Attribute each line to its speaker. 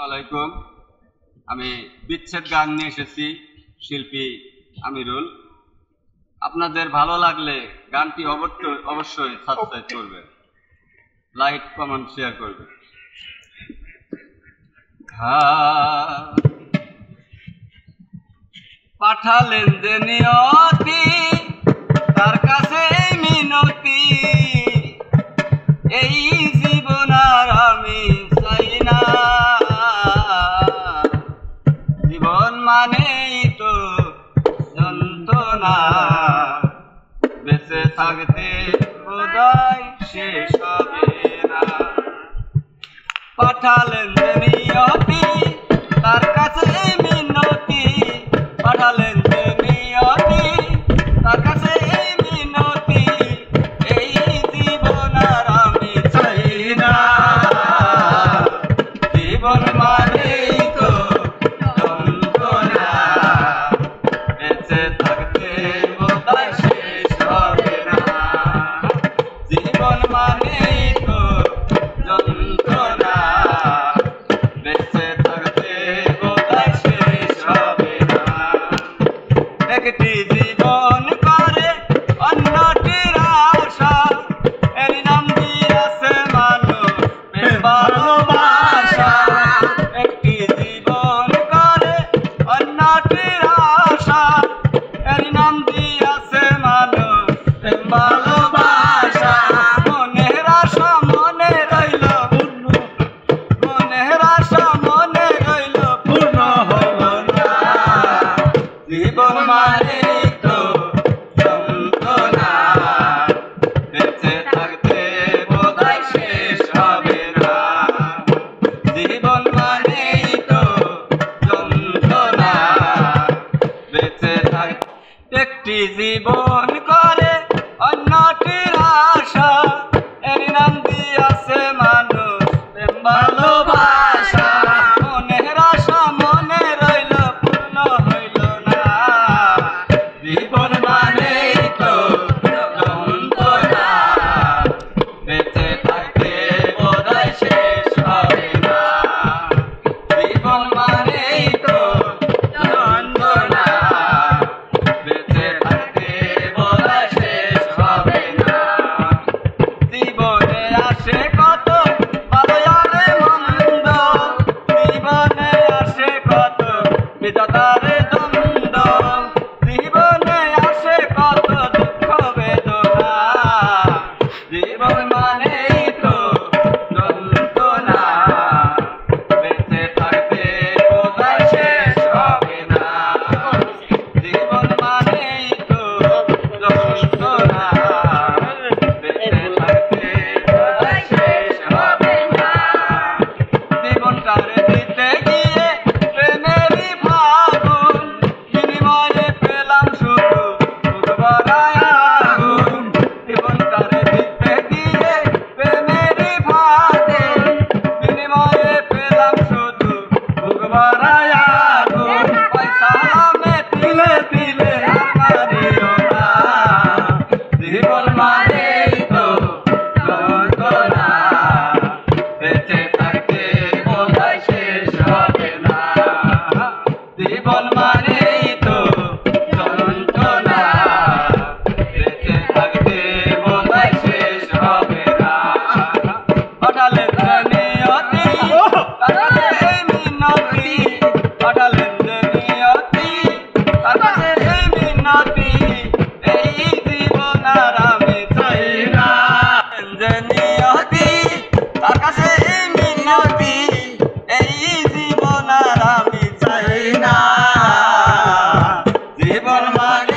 Speaker 1: আলাইকুম। আমি বিচ্ছেদ গান নিয়ে এসেছি, শিল্পী আমিরুল। আপনাদের ভালো লাগলে গানটি অবশ্যই সাবস্ক্রাইব করবেন, লাইক কমেন্ট শেয়ার করবেন। পাঠালেন যে নিয়তি, তার কাছে মিনতি, এই জীবন আর আমি চাই না। জীবন মানেই তো যন্ত্রণা, বেঁচে থাকতে বোধহয় শেষ হবে না। পাঠালেন যে নিয়তি, তার কাছে মিনতি, পাঠালেন যে নিয়তি, তার কাছে মিনতি, এই জীবন আর আমি চাই না। জীবন মানেই তো যন্ত্রণা, বেঁচে থাকতে বোধহয় শেষ হবে না। জীবন মানেই তো যন্ত্রণা, বেঁচে থাকতে বোধহয় শেষ হবে না। একটি জীবন করে অন্যটির আশা, এর নাম দিয়েছে মানুষ ভালোবাসা। একটি জীবন করে অন্যটির আশা, এর নাম দিয়েছে মানুষ ভালোবাসা। মনের আশা মনে রইল, মনের আশা মনে রইল, পূর্ণ হইল না। জীবন মানেই তো যন্ত্রণা, বেঁচে থাকতে বোধহয় শেষ হবে না। জীবন মানেই তো যন্ত্রণা, বেঁচে থাকতে। একটি জীবন করে অন্যটির আশা, এর নাম দিয়েছে মানুষ ভালোবাসা। মনের আশা মনে রইল, পূর্ণ হইল না। জীবন মানেই তো যন্ত্রণা, বেঁচে থাকতে বোধহয় শেষ হবে না। জীবন মানেই তো যন্ত্রণা, বেঁচে থাকতে বোধহয় শেষ হবে না। জীবনে আসে কত ভালো আর মন্দ, জীবনে আসে কত বিধাতার দ্বন্দ্ব, জীবনে আসে কত দুঃখ বেদনা। জীবন মানেই তো যন্ত্রণা, বেঁচে থাকতে বোধহয় শেষ হবে না। জীবন মানেই তো যন্ত্রণা, বেঁচে থাকতে বোধহয় শেষ হবে না। জীবনটারে দিতে গিয়ে প্রেমেরই ফাগুন, বিনিময়ে পেলাম শুধু বুক ভরায় আগুন। জীবনটারে দিতে গিয়ে প্রেমেরই ফাগুন, বিনিময়ে পেলাম শুধু বুক ভরায় আগুন। পয়সা নামে তিলে তিলে আর মারিও না। জীবন মানেই তো যন্ত্রণা, বেঁচে থাকতে বোধহয় শেষ হবে না। জীবন মানেই তো যন্ত্রণা, বেঁচে থাকতে বোধহয় শেষ হবে না। পাঠালেন যে নিয়তি, তার কাছে মিনতি, পাঠালেন যে নিয়তি, তার কাছে মিনতি, এই জীবন আর আমি চাই না। যে নিয়তি, তার কাছে মিনতি, এই জীবন আর আমি চাই না। জীবন মানে